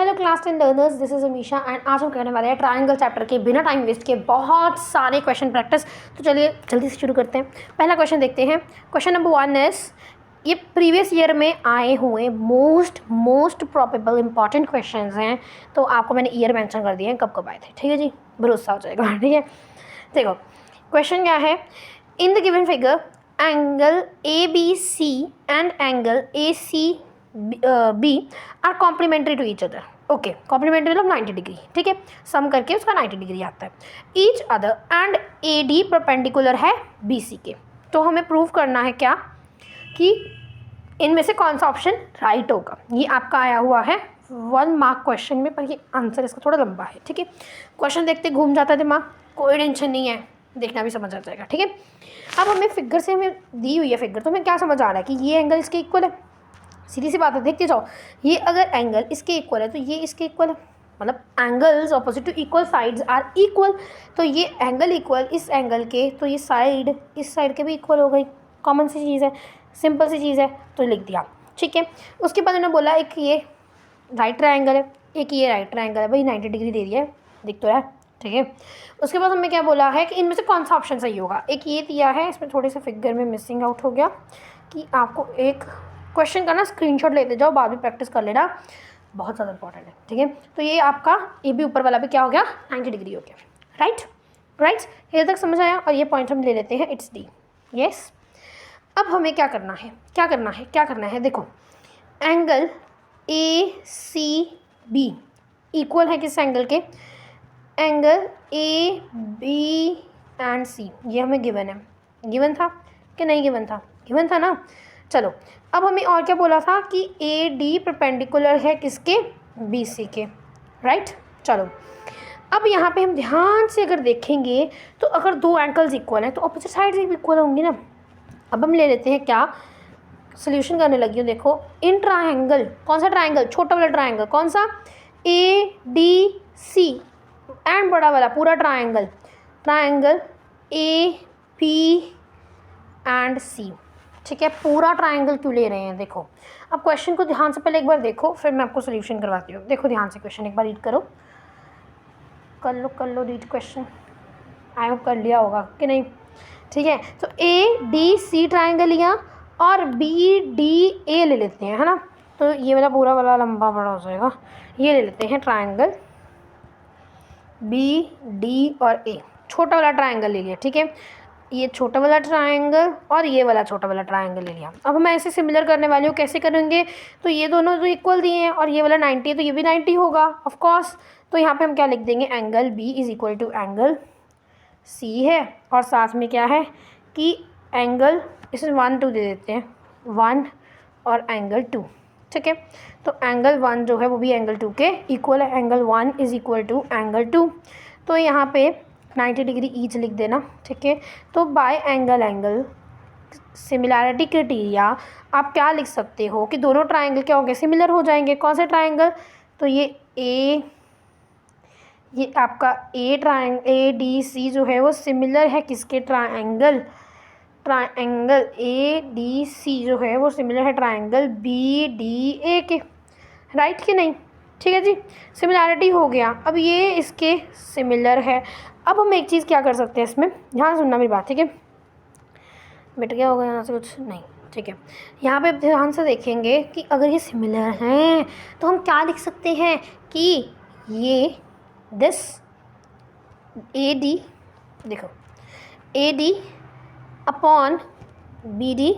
Hello class 10 learners, this is Amisha and आज हम करने वाले हैं ट्रायंगल चैप्टर के बिना टाइम वेस्ट के बहुत सारे क्वेश्चन प्रैक्टिस। तो चलिए जल्दी से शुरू करते हैं। पहला क्वेश्चन देखते हैं। क्वेश्चन नंबर 1 इज, ये प्रीवियस ईयर में आए हुए मोस्ट प्रोबेबल इंपॉर्टेंट क्वेश्चंस हैं। तो आपको मैंने ईयर मेंशन कर दिया है कब कब आए थे, ठीक है जी, भरोसा हो जाएगा। ठीक है, देखो क्वेश्चन क्या है। In the given figure angle ABC and angle ACB are complementary to each other. Okay, complementary मतलब 90 डिग्री, ठीक है, सम करके उसका 90 डिग्री आता है। Each other and AD perpendicular है BC के। तो हमें प्रूव करना है क्या कि इनमें से कौन सा ऑप्शन राइट होगा। ये आपका आया हुआ है 1 मार्क क्वेश्चन में, पर ये आंसर इसका थोड़ा लंबा है, ठीक है। क्वेश्चन देखते घूम जाता है दिमाग, कोई टेंशन नहीं है, देखना भी समझ आ जाएगा, ठीक है। अब हमें फिगर से हमें दी हुई है फिगर, तो हमें क्या समझ आ रहा है कि ये एंगल इसके इक्वल है। सीधी सी बात है, देखते जाओ, ये अगर एंगल इसके इक्वल है तो ये इसके इक्वल है, मतलब angles opposite to equal sides are equal. तो ये एंगल इक्वल इस एंगल के, तो ये साइड इस साइड के भी इक्वल हो गई। कॉमन सी चीज़ है, सिंपल सी चीज़ है, तो लिख दिया, ठीक है। उसके बाद उन्होंने बोला एक ये राइट ट्रायंगल है, एक ये राइट ट्रायंगल है, भाई 90 डिग्री दे दिया है, दिख तो रहा है, ठीक है। उसके बाद हमें क्या बोला है कि इनमें से कौन सा ऑप्शन सही होगा। एक ये दिया है, इसमें थोड़े से फिगर में मिसिंग आउट हो गया कि आपको एक क्वेश्चन का ना स्क्रीनशॉट लेते जाओ, बाद में प्रैक्टिस कर लेना, बहुत ज़्यादा इंपॉर्टेंट है, ठीक है। तो ये आपका ये भी ऊपर वाला भी क्या हो गया, 90 डिग्री हो गया, राइट। ये तक समझ आया। और ये पॉइंट हम ले लेते हैं, इट्स डी, यस। अब हमें क्या करना है, देखो एंगल ACB इक्वल है किस एंगल के, एंगल AB एंड C। ये हमें गिवन है, गिवन था कि नहीं गिवन था, गिवन था ना। चलो अब हमें और क्या बोला था कि AD परपेंडिकुलर है किसके, BC के, राइट। चलो अब यहाँ पे हम ध्यान से अगर देखेंगे तो अगर दो एंगल्स इक्वल हैं तो अपोजिट साइड भी इक्वल होंगी ना। अब हम ले लेते हैं क्या, सोल्यूशन करने लगी हूँ। देखो इन ट्रायंगल, कौन सा ट्रायंगल, छोटा वाला ट्रायंगल कौन सा, ADC एंड बड़ा वाला पूरा ट्रायंगल AP एंड C, ठीक है। पूरा ट्रायंगल क्यों ले रहे हैं, देखो अब क्वेश्चन को ध्यान से पहले एक बार देखो, फिर मैं आपको सोल्यूशन करवाती हूँ। देखो ध्यान से क्वेश्चन एक बार रीड करो, कर लो रीड क्वेश्चन, आई होप कर लिया होगा कि नहीं, ठीक है। तो ADC ट्रायंगल लिया और BDA ले लेते हैं, है ना। तो ये वाला पूरा वाला लंबा बड़ा हो जाएगा, ये ले लेते हैं ट्रायंगल BD और A, छोटा वाला ट्रायंगल ले लिया, ठीक है। ये छोटा वाला ट्रायंगल और ये वाला छोटा वाला ट्रायंगल ले लिया। अब मैं ऐसे सिमिलर करने वाली हूँ, कैसे करेंगे, तो ये दोनों तो इक्वल दिए हैं और ये वाला 90 है तो ये भी 90 होगा ऑफ कोर्स। तो यहाँ पे हम क्या लिख देंगे, angle B is equal to angle C है, और साथ में क्या है कि एंगल इसे 1 2 दे देते हैं, 1 और एंगल 2, ठीक है। तो एंगल 1 जो है वो भी एंगल 2 के इक्वल है, angle 1 is equal to angle 2। तो यहाँ पे 90 डिग्री ईच लिख देना, ठीक है। तो बाय एंगल सिमिलैरिटी क्राइटेरिया आप क्या लिख सकते हो कि दोनों ट्रायंगल क्या होंगे, सिमिलर हो जाएंगे। कौन से ट्रायंगल, तो ये आपका ADC जो है वो सिमिलर है किसके, ट्रायंगल ADC जो है वो सिमिलर है ट्रायंगल BDA के, राइट कि नहीं, ठीक है जी। सिमिलैरिटी हो गया, अब ये इसके सिमिलर है। अब हम एक चीज़ क्या कर सकते हैं इसमें, ध्यान सुनना मेरी बात, ठीक है। मिट गया होगा यहाँ से कुछ, नहीं, ठीक है। यहाँ पे ध्यान से देखेंगे कि अगर ये सिमिलर हैं तो हम क्या लिख सकते हैं कि ये दिस AD, देखो AD अपॉन BD,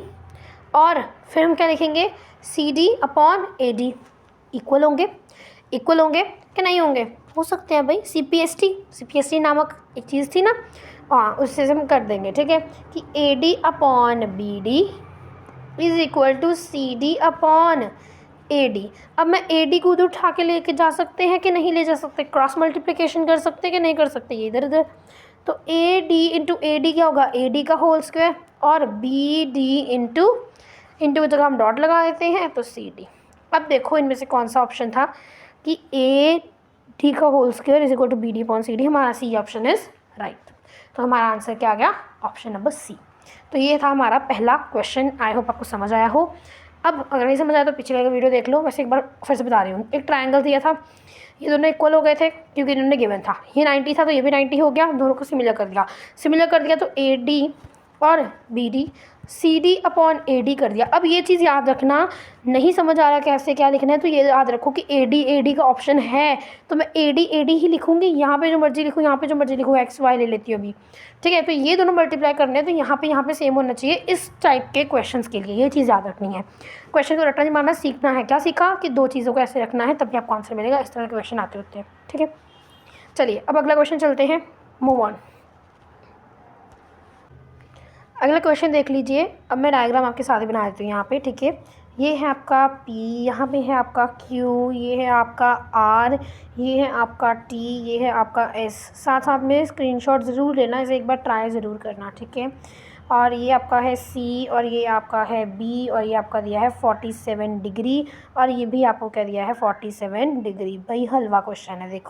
और फिर हम क्या लिखेंगे CD अपॉन AD, इक्वल होंगे कि नहीं होंगे, हो सकते हैं भाई। CPST नामक एक चीज़ थी ना, हाँ उससे हम कर देंगे, ठीक है, कि AD upon BD is equal to CD upon AD। अब मैं AD को उधर उठा के लेके जा सकते हैं कि नहीं ले जा सकते, क्रॉस मल्टीप्लिकेशन कर सकते हैं कि नहीं कर सकते, ये इधर इधर। तो AD इंटू AD क्या होगा, AD का होल स्क्वायर, और BD इंटू की जगह हम डॉट लगा देते हैं तो CD। अब देखो इनमें से कौन सा ऑप्शन था कि AD का whole square is equal to BD upon CD, हमारा C ऑप्शन इज राइट। तो हमारा आंसर क्या आ गया, ऑप्शन नंबर C। तो ये था हमारा पहला क्वेश्चन, आई होप आपको समझ आया हो। अब अगर नहीं समझ आया तो पिछले का वीडियो देख लो, वैसे एक बार फिर से बता रही हूँ। एक ट्राइंगल दिया था, ये दोनों इक्वल हो गए थे क्योंकि इन्होंने गिवन था। ये 90 था तो ये भी 90 हो गया, दोनों को सिमिलर कर दिया। सिमिलर कर दिया तो AD और BD CD अपॉन AD कर दिया। अब ये चीज़ याद रखना, नहीं समझ आ रहा कैसे क्या लिखना है तो ये याद रखो कि AD का ऑप्शन है तो मैं AD ही लिखूँगी। यहाँ पे जो मर्जी लिखूँ, यहाँ पे जो मर्जी लिखूँ, XY ले लेती हूँ अभी, ठीक है। तो ये दोनों मल्टीप्लाई करने हैं तो यहाँ पे सेम होना चाहिए इस टाइप के क्वेश्चंस के लिए। ये चीज़ याद रखनी है। क्वेश्चन को रटना नहीं मारना, सीखना है। क्या सीखा कि 2 चीज़ों को ऐसे रखना है तभी आपको आंसर मिलेगा। इस तरह के क्वेश्चन आते होते हैं, ठीक है। चलिए अब अगला क्वेश्चन चलते हैं, मूव ऑन। अगला क्वेश्चन देख लीजिए। अब मैं डायग्राम आपके साथ ही बना देती हूँ यहाँ पे, ठीक है। ये है आपका P, यहाँ पे है आपका Q, ये है आपका R, ये है आपका T, ये है आपका S। साथ साथ में स्क्रीनशॉट ज़रूर लेना, इसे एक बार ट्राई ज़रूर करना, ठीक है। और ये आपका है C, और ये आपका है B, और ये आपका दिया है 47 डिग्री, और ये भी आपको क्या दिया है 47 डिग्री। भाई हलवा क्वेश्चन है।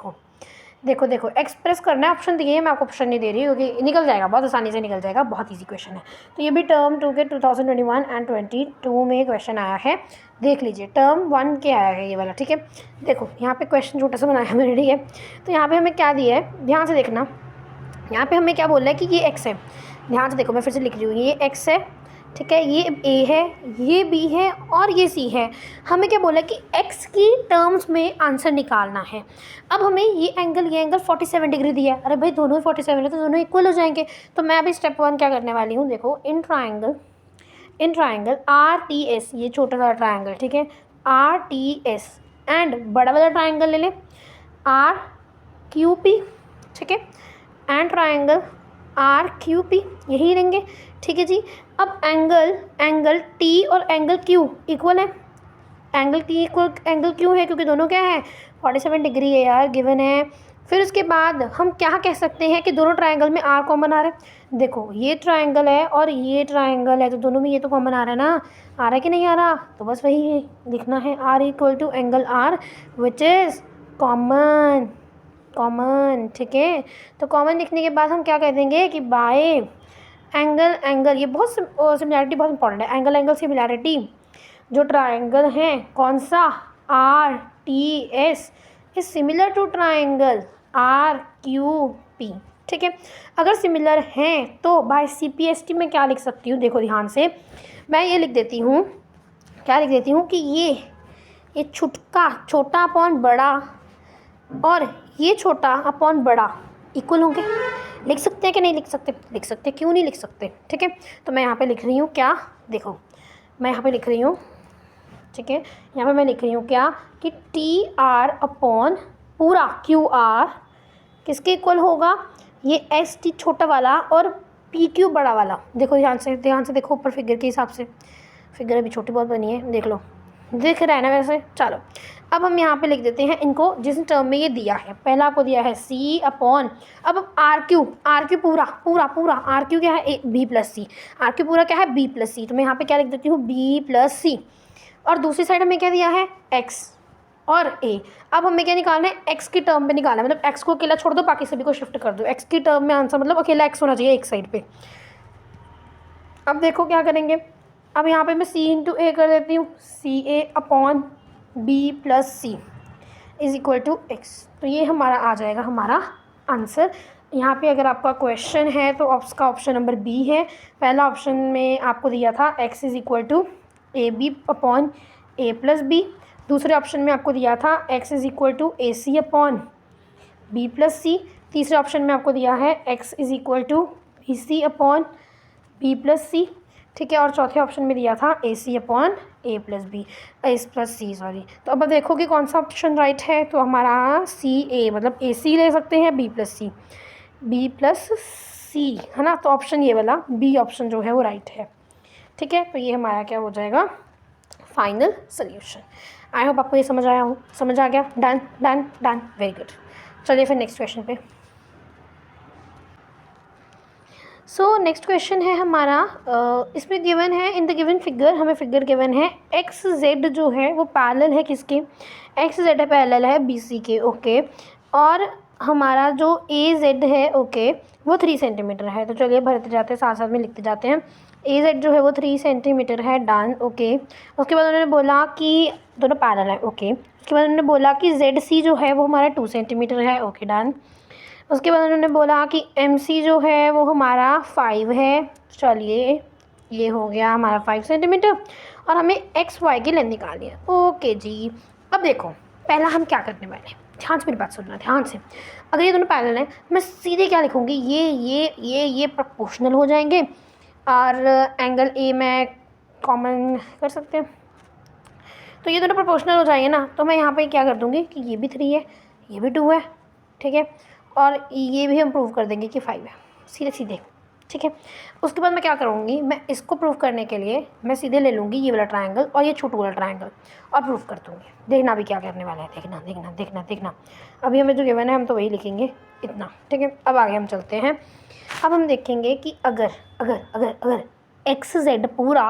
देखो एक्सप्रेस करना है, ऑप्शन दिए हैं, मैं आपको ऑप्शन नहीं दे रही क्योंकि निकल जाएगा, बहुत आसानी से निकल जाएगा, बहुत इजी क्वेश्चन है। तो ये भी टर्म 2 के 2021 एंड 22 में क्वेश्चन आया है। देख लीजिए टर्म 1 के आया है ये वाला, ठीक है। देखो यहाँ पे क्वेश्चन छोटा सा बनाया है मैंने, ठीक है। तो यहाँ पे हमें क्या दिया है, ध्यान से देखना। यहाँ पे हमें क्या बोल रहा है कि ये x है। ध्यान से देखो, मैं फिर से लिख रही हूँ, ये x है, ठीक है। ये A है, ये B है और ये C है। हमें क्या बोला कि x की टर्म्स में आंसर निकालना है। अब हमें ये एंगल 47 डिग्री दिया है। अरे भाई दोनों ही 47 है तो दोनों इक्वल हो जाएंगे। तो मैं अभी स्टेप 1 क्या करने वाली हूँ, देखो इन ट्राइंगल RTS, ये छोटा सा ट्राइंगल, ठीक है, RTS एंड बड़ा वाला ट्राइंगल ले लें RQP, ठीक है, एंड ट्राइंगल RQP, यही रहेंगे, ठीक है जी। अब एंगल T और एंगल Q इक्वल है। Angle T equal angle Q है क्योंकि दोनों क्या है 47 डिग्री है यार, गिवन है। फिर उसके बाद हम क्या कह सकते हैं कि दोनों ट्राइंगल में R कॉमन आ रहा है। देखो ये ट्राइंगल है और ये ट्राइंगल है तो दोनों में ये तो कॉमन आ रहा है ना, आ रहा है कि नहीं आ रहा, तो बस वही लिखना है R equal to angle R which is common, ठीक है। तो कॉमन लिखने के बाद हम क्या कह देंगे कि बाय एंगल, ये बहुत सिमिलैरिटी बहुत इंपॉर्टेंट है। एंगल सिमिलैरिटी जो ट्राइंगल है कौन सा RTS is similar to triangle RQP, ठीक है। अगर सिमिलर हैं तो बाय CPST में क्या लिख सकती हूँ, देखो ध्यान से, मैं ये लिख देती हूँ, क्या लिख देती हूँ कि ये छोटा अपॉन बड़ा और ये छोटा अपॉन बड़ा इक्वल होंगे। लिख सकते हैं कि नहीं लिख सकते, लिख सकते, क्यों नहीं लिख सकते, ठीक है। तो मैं यहाँ पे लिख रही हूँ क्या, देखो मैं यहाँ पे लिख रही हूँ, ठीक है, यहाँ पे मैं लिख रही हूँ क्या कि TR अपॉन पूरा QR किसके इक्वल होगा, ये ST छोटा वाला और PQ बड़ा वाला। देखो ध्यान से देखो ऊपर फिगर के हिसाब से, फिगर अभी छोटी बहुत बनी है, देख लो, दिख रहा है ना वैसे। चलो अब हम यहाँ पे लिख देते हैं इनको जिस टर्म में ये दिया है। पहला आपको दिया है C अपॉन, अब RQ पूरा RQ क्या है B प्लस C, RQ पूरा क्या है B प्लस C, तो मैं यहाँ पे क्या लिख देती हूँ B प्लस C। और दूसरी साइड हमें क्या दिया है X और A। अब हमें क्या निकालना है, X की टर्म में निकालना है, मतलब X को अकेला छोड़ दो, बाकी सभी को शिफ्ट कर दो। X की टर्म में आंसर मतलब अकेला X होना चाहिए एक साइड पे। अब देखो क्या करेंगे, अब यहाँ पे मैं C इंटू A कर देती हूँ, CA upon B plus C is equal to X। तो ये हमारा आ जाएगा हमारा आंसर। यहाँ पे अगर आपका क्वेश्चन है तो उसका ऑप्शन नंबर B है। पहला ऑप्शन में आपको दिया था X is equal to AB upon A plus B। दूसरे ऑप्शन में आपको दिया था X is equal to AC upon B plus C। तीसरे ऑप्शन में आपको दिया है X is equal to BC upon B plus C, ठीक है। और चौथे ऑप्शन में दिया था AC upon A plus C, sorry. तो अब देखो कि कौन सा ऑप्शन राइट है, तो हमारा CA मतलब AC ले सकते हैं B प्लस C है ना, तो ऑप्शन ये वाला B ऑप्शन जो है वो राइट है, ठीक है। तो ये हमारा क्या हो जाएगा फाइनल सोल्यूशन। आई होप आपको ये समझ आ गया। Done, very good. चलिए फिर नेक्स्ट क्वेश्चन पे। सो नेक्स्ट क्वेश्चन है हमारा, इसमें गिवन है इन द गिवन फिगर, हमें फिगर गिवन है XZ जो है वो पैरेलल है किसके, XZ पैरेलल है BC के, ओके। और हमारा जो ए जेड है ओके वो 3 सेंटीमीटर है। तो चलिए भरते जाते हैं, साथ साथ में लिखते जाते हैं। ए जेड जो है वो 3 सेंटीमीटर है, डन ओके। उसके बाद उन्होंने बोला कि दोनों पैरेलल है ओके। उसके बाद उन्होंने बोला कि जेड सी जो है वो हमारा 2 सेंटीमीटर है ओके, डन। उसके बाद उन्होंने बोला कि एम सी जो है वो हमारा 5 है। चलिए ये हो गया हमारा 5 सेंटीमीटर और हमें एक्स वाई की लेंथ निकालनी है ओके जी। अब देखो पहला हम क्या करने वाले हैं, ध्यान से मेरी बात सुनना, ध्यान से। अगर ये दोनों पैरेलल हैं मैं सीधे क्या लिखूँगी, ये प्रोपोर्शनल हो जाएंगे और एंगल ए मैं कॉमन कर सकते हैं। तो ये दोनों प्रोपोर्शनल हो जाएंगे ना, तो मैं यहाँ पे क्या कर दूँगी कि ये भी 3 है, ये भी 2 है, ठीक है, और ये भी हम प्रूव कर देंगे कि 5 है, सीधे सीधे, ठीक है। उसके बाद मैं क्या करूँगी, मैं इसको प्रूव करने के लिए मैं सीधे ले लूँगी ये वाला ट्रायंगल और ये छोटू वाला ट्रायंगल और प्रूफ कर दूँगी। देखना भी क्या करने वाला है, देखना देखना देखना देखना। अभी हमें जो गिवन है हम तो वही लिखेंगे इतना, ठीक है। अब आगे हम चलते हैं। अब हम देखेंगे कि अगर अगर अगर अगर एक्स जेड पूरा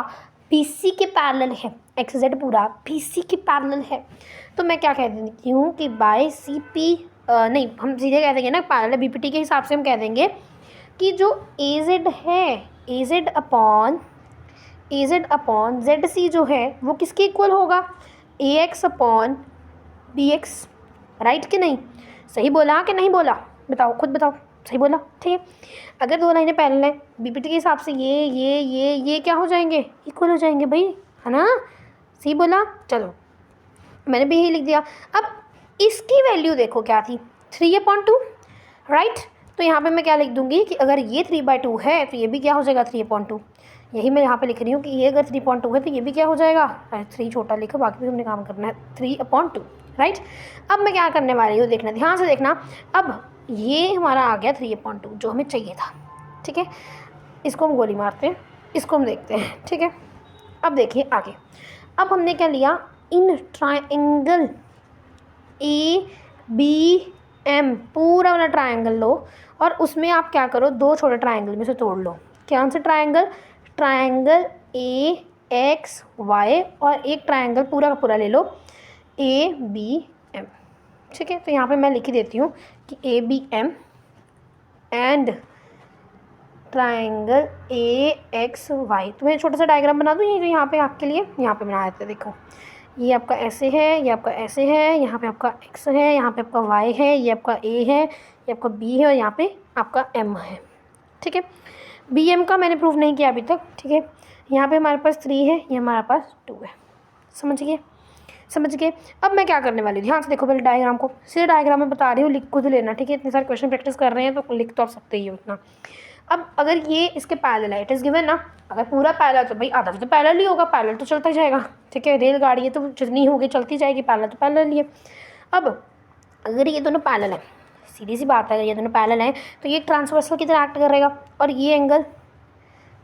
पी सी के पैरेलल है, एक्स जेड पूरा पी सी के पैरेलल है, तो मैं क्या कह देती हूँ कि बाय सी पी, नहीं हम सीधे कह देंगे ना पैरेलल बी पी टी के हिसाब से हम कह देंगे कि जो ए जेड है, a z upon z c जो है वो किसके इक्वल होगा, a x upon b x, right कि नहीं? सही बोला कि नहीं बोला, बताओ खुद बताओ, सही बोला, ठीक है। अगर दो लाइनें पैरेलल हैं बीपीटी के हिसाब से ये क्या हो जाएंगे, इक्वल हो जाएंगे भाई, है ना? सही बोला, चलो मैंने भी यही लिख दिया। अब इसकी वैल्यू देखो क्या थी, 3/2, राइट। तो यहाँ पे मैं क्या लिख दूँगी कि अगर ये 3/2 है तो ये भी क्या हो जाएगा 3/2। यही मैं यहाँ पे लिख रही हूँ कि ये अगर 3/2 है तो ये भी क्या हो जाएगा, 3 छोटा लिखो, बाकी भी हमने काम करना है 3/2, राइट। अब मैं क्या करने वाली हूँ, देखना ध्यान से देखना। अब ये हमारा आ गया 3/2 जो हमें चाहिए था, ठीक है। इसको हम गोली मारते हैं, इसको हम देखते हैं, ठीक है। अब देखिए आगे, अब हमने क्या लिया, इन ट्राइंगल ए बी एम पूरा वाला ट्राइंगल लो और उसमें आप क्या करो, दो छोटे ट्राइंगल में से तोड़ लो। कौन से triangle, triangle A X Y, और एक ट्राइंगल पूरा का पूरा ले लो ए बी एम, ठीक है। तो यहाँ पे मैं लिख देती हूँ कि A B M and triangle A X Y. तो मैं छोटा सा डायग्राम बना दूँ ये जो यहाँ पे आपके लिए, यहाँ पे बना देते, देखो ये आपका ऐसे है, ये आपका ऐसे है, यहाँ पे आपका एक्स है, यहाँ पे आपका वाई है, ये आपका ए है, ये आपका बी है और यहाँ पे आपका एम है, ठीक है। बी एम का मैंने प्रूव नहीं किया अभी तक, ठीक है। यहाँ पे हमारे पास 3 है, ये हमारे पास 2 है, समझ गए, समझ गए। अब मैं क्या करने वाली हूँ, ध्यान से देखो पहले डायग्राम को, सीधे डायग्राम में बता रही हूँ, लिख खुद लेना, ठीक है। इतने सारे क्वेश्चन प्रैक्टिस कर रहे हैं तो लिख तो आप सकते ही हो इतना। अब अगर ये इसके पैरेलल है, इट इज़ गिवन ना, अगर पूरा पैरेलल तो भाई आधा भी तो पैरेलल ही होगा, पैरेलल तो चलता ही जाएगा, ठीक है। रेलगाड़ी है तो जितनी होगी चलती जाएगी, पैरेलल तो पैरेलल ही है। अब अगर ये दोनों पैरेलल हैं, सीधी सी बात है, अगर ये दोनों पैरेलल हैं तो ये ट्रांसवर्सल की तरह एक्ट करेगा और ये एंगल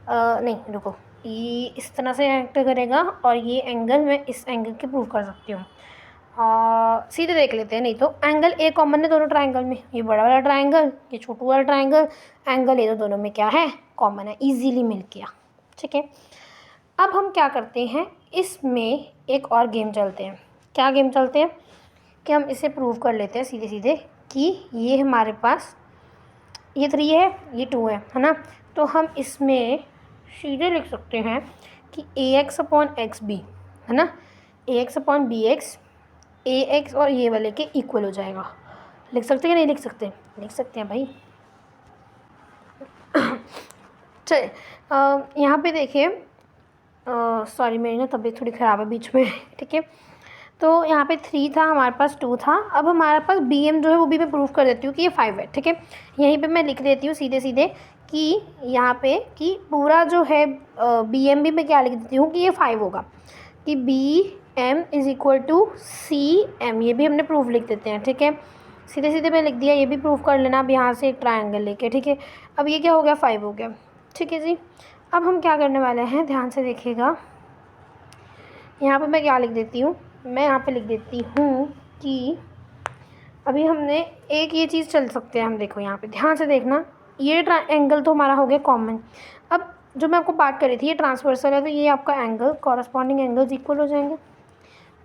नहीं रुको, ये इस तरह से एक्ट करेगा और ये एंगल मैं इस एंगल के प्रूव कर सकती हूँ। सीधे देख लेते हैं, नहीं तो एंगल ए कॉमन है दोनों ट्राइंगल में, ये बड़ा वाला ट्राइंगल, ये छोटू वाला ट्राइंगल, एंगल ए तो दोनों में क्या है, कॉमन है, इजीली मिल गया, ठीक है। अब हम क्या करते हैं, इसमें एक और गेम चलते हैं। क्या गेम चलते हैं कि हम इसे प्रूव कर लेते हैं सीधे सीधे कि ये हमारे पास ये 3 है, ये 2 है ना। तो हम इसमें सीधे लिख सकते हैं कि ए एक्स अपॉन एक्स बी, है ना, ए एक्स अपॉन बी एक्स, ए एक्स और ये वाले के इक्वल हो जाएगा। लिख सकते हैं कि नहीं लिख सकते, लिख सकते हैं भाई। चलिए यहाँ पे देखिए, सॉरी मेरी ना तबीयत थोड़ी ख़राब है बीच में, ठीक है। तो यहाँ पे 3 था, हमारे पास 2 था। अब हमारे पास बी एम जो है वो भी मैं प्रूफ कर देती हूँ कि ये 5 है, ठीक है। यहीं पे मैं लिख देती हूँ सीधे सीधे कि यहाँ पे कि पूरा जो है बी एम भी मैं क्या लिख देती हूँ कि ये 5 होगा, कि B M is equal to C M, ये भी हमने प्रूफ लिख देते हैं, ठीक है। सीधे सीधे मैं लिख दिया, ये भी प्रूफ कर लेना। अब यहाँ से एक ट्रायंगल लेके, ठीक है। अब ये क्या हो गया, 5 हो गया, ठीक है जी। अब हम क्या करने वाले हैं, ध्यान से देखिएगा। यहाँ पे मैं क्या लिख देती हूँ, मैं यहाँ पे लिख देती हूँ कि अभी हमने एक ये चीज़ चल सकते हैं हम, देखो यहाँ पे ध्यान से देखना, ये एंगल तो हमारा हो गया कॉमन। अब जो मैं आपको बात कर रही थी ये ट्रांसवर्सल है, तो ये आपका एंगल, कॉरस्पॉन्डिंग एंगल्स इक्वल हो जाएंगे।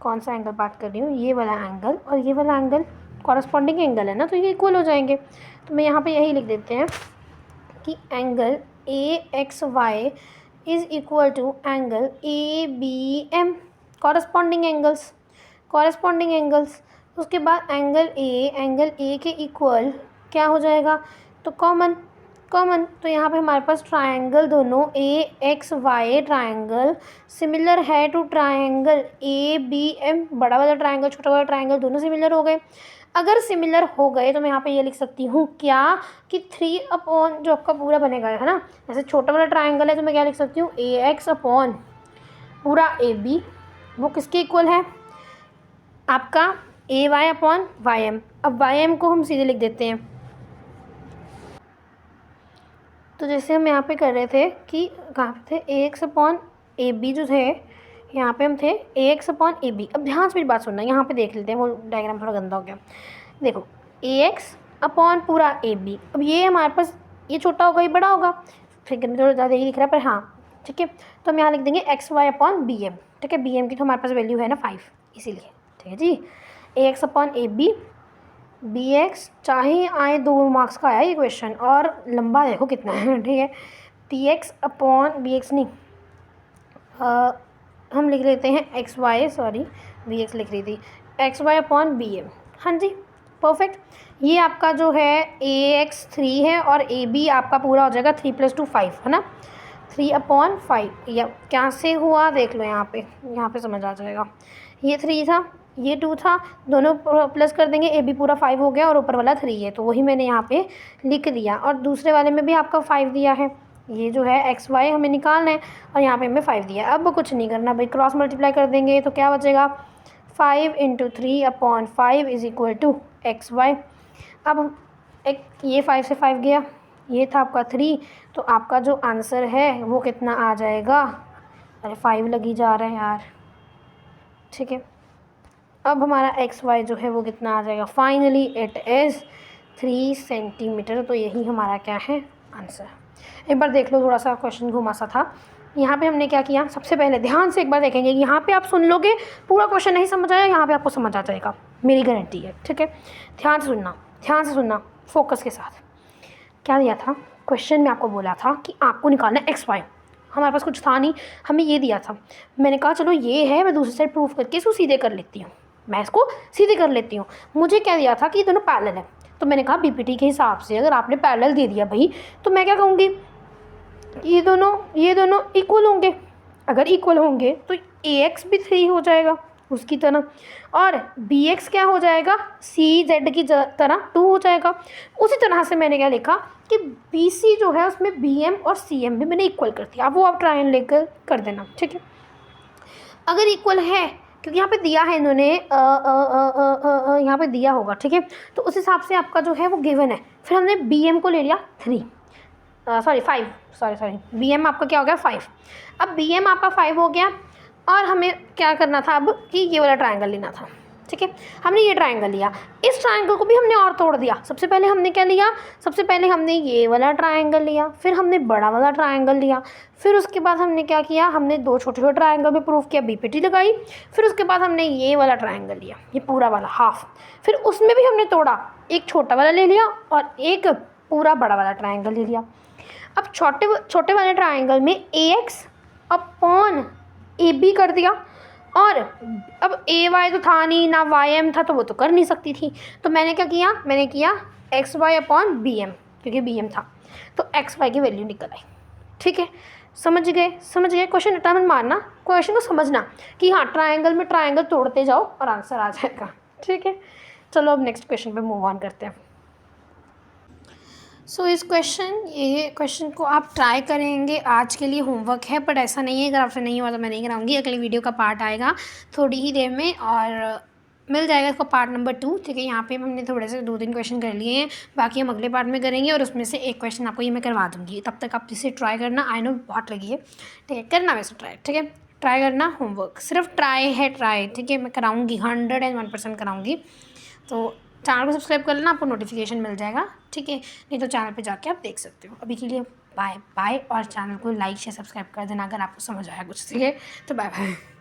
कौन सा एंगल बात कर रही हूँ, ये वाला एंगल और ये वाला एंगल कॉरस्पॉन्डिंग एंगल है ना, तो ये इक्वल हो जाएंगे। तो मैं यहाँ पे यही लिख देते हैं कि angle AXY is equal to angle ABM, corresponding angles. उसके बाद एंगल A के इक्वल क्या हो जाएगा, तो कॉमन, तो यहाँ पे हमारे पास ट्रायंगल दोनों AXY ट्रायंगल सिमिलर है टू ट्रायंगल ABM, बड़ा वाला ट्रायंगल छोटा वाला ट्रायंगल दोनों सिमिलर हो गए। अगर सिमिलर हो गए तो मैं यहाँ पे ये लिख सकती हूँ क्या, कि 3 अपॉन जो आपका पूरा बनेगा है ना, जैसे छोटा वाला ट्रायंगल है तो मैं क्या लिख सकती हूँ AX अपॉन पूरा AB, वो किसके इक्वल है, आपका AY अपॉन YM। अब YM को हम सीधे लिख देते हैं, तो जैसे हम यहाँ पे कर रहे थे कि कहाँ पे थे, AX अपॉन AB जो थे, यहाँ पे हम थे AX अपॉन AB। अब ध्यान से मेरी बात सुनना, यहाँ पे देख लेते हैं, वो डायग्राम थोड़ा गंदा हो गया। देखो AX अपॉन पूरा AB, अब ये हमारे पास ये छोटा होगा ये बड़ा होगा, फिगर में थोड़ा ज़्यादा ही दिख रहा है पर हाँ ठीक है। तो हम यहाँ लिख देंगे XY अपॉन BM, ठीक है। BM की तो हमारे पास वैल्यू है ना 5, इसीलिए ठीक है जी। AX अपॉन AB, BX चाहे आए 2 मार्क्स का आया ये क्वेश्चन, और लंबा देखो कितना है, ठीक है। PX अपॉन BX नहीं, हम लिख लेते हैं XY, सॉरी BX लिख रही थी, XY अपॉन BM। हाँ जी परफेक्ट। ये आपका जो है AX 3 है और AB आपका पूरा हो जाएगा 3 + 2 5, है ना, 3 अपॉन 5। या क्या से हुआ देख लो, यहाँ पे समझ आ जाएगा। ये 3 था, ये 2 था, दोनों प्लस कर देंगे, AB पूरा 5 हो गया और ऊपर वाला 3 है, तो वही मैंने यहाँ पे लिख दिया। और दूसरे वाले में भी आपका 5 दिया है, ये जो है XY हमें निकालना है और यहाँ पे हमें 5 दिया है। अब कुछ नहीं करना भाई, क्रॉस मल्टीप्लाई कर देंगे तो क्या बचेगा, 5 × 3 upon 5 is equal to XY। अब एक ये 5 से 5 गया, ये था आपका 3, तो आपका जो आंसर है वो कितना आ जाएगा, अरे 5 लगी जा रहा है यार, ठीक है। अब हमारा XY जो है वो कितना आ जाएगा, फाइनली इट इज़ 3 सेंटीमीटर। तो यही हमारा क्या है आंसर। एक बार देख लो, थोड़ा सा क्वेश्चन घुमा सा था। यहाँ पे हमने क्या किया, सबसे पहले ध्यान से एक बार देखेंगे, यहाँ पे आप सुन लोगे, पूरा क्वेश्चन नहीं समझ आया, यहाँ पे आपको समझ आ जाएगा, मेरी गारंटी है, ठीक है। ध्यान से सुनना फोकस के साथ। क्या दिया था क्वेश्चन में, आपको बोला था कि आपको निकालना है XY, हमारे पास कुछ था नहीं, हमें ये दिया था। मैंने कहा चलो ये है, मैं दूसरी साइड प्रूफ करके इसको सीधे कर लेती हूँ, मैं इसको सीधे कर लेती हूँ। मुझे क्या दिया था कि ये दोनों पैरेलल है, तो मैंने कहा BPT के हिसाब से अगर आपने पैरेलल दे दिया भाई, तो मैं क्या कहूँगी, ये दोनों इक्वल होंगे। अगर इक्वल होंगे तो AX भी 3 हो जाएगा उसकी तरह, और BX क्या हो जाएगा, CZ की तरह 2 हो जाएगा। उसी तरह से मैंने क्या लिखा कि BC जो है उसमें BM और CM भी मैंने इक्वल कर दिया। अब वो आप ट्रायंगल लेकर कर देना, ठीक है। अगर इक्वल है, क्योंकि यहाँ पे दिया है इन्होंने, यहाँ पे दिया होगा, ठीक है, तो उस हिसाब से आपका जो है वो गिवन है। फिर हमने BM को ले लिया 3, सॉरी 5, सॉरी BM आपका क्या हो गया 5। अब BM आपका 5 हो गया, और हमें क्या करना था अब कि ये वाला ट्रायंगल लेना था, ठीक है। हमने ये ट्रायंगल लिया, इस ट्रायंगल को भी हमने और तोड़ दिया। सबसे पहले हमने क्या लिया, सबसे पहले हमने ये वाला ट्रायंगल लिया, फिर हमने बड़ा वाला ट्रायंगल लिया, फिर उसके बाद हमने क्या किया, हमने 2 छोटे छोटे ट्रायंगल में प्रूफ किया, BPT लगाई, फिर उसके बाद हमने ये वाला ट्रायंगल लिया, ये पूरा वाला हाफ, फिर उसमें भी हमने तोड़ा, एक छोटा वाला ले लिया और एक पूरा बड़ा वाला ट्रायंगल ले लिया। अब छोटे वाले ट्रायंगल में AX अपॉन AB कर दिया, और अब AY तो था नहीं ना YM था, तो वो तो कर नहीं सकती थी, तो मैंने क्या किया, मैंने किया XY अपॉन BM, क्योंकि BM था, तो XY की वैल्यू निकल आई, ठीक है। समझ गए क्वेश्चन रटा मत मारना, क्वेश्चन को समझना कि हाँ ट्रायंगल में ट्रायंगल तोड़ते जाओ और आंसर आ जाएगा, ठीक है। चलो अब नेक्स्ट क्वेश्चन पे मूव ऑन करते हैं। सो ये क्वेश्चन को आप ट्राई करेंगे, आज के लिए होमवर्क है, बट ऐसा नहीं है अगर आपसे नहीं हुआ तो मैं नहीं कराऊंगी, अगली वीडियो का पार्ट आएगा थोड़ी ही देर में और मिल जाएगा इसका पार्ट नंबर 2, ठीक है। यहाँ पे हमने थोड़े से 2-3 क्वेश्चन कर लिए हैं, बाकी हम अगले पार्ट में करेंगे और उसमें से एक क्वेश्चन आपको ये मैं करवा दूँगी। तब तक आप इसे ट्राई करना, आई नो बहुत लगी है, ठीक है, करना वैसे ट्राई, ठीक है, ट्राई करना, होमवर्क सिर्फ ट्राई है, ठीक है, मैं कराऊँगी 101% कराऊँगी। तो चैनल को सब्सक्राइब कर लेना, आपको नोटिफिकेशन मिल जाएगा, ठीक है, नहीं तो चैनल पे जाके आप देख सकते हो। अभी के लिए बाय बाय, और चैनल को लाइक शेयर सब्सक्राइब कर देना अगर आपको समझ आया कुछ, ठीक है, तो बाय बाय।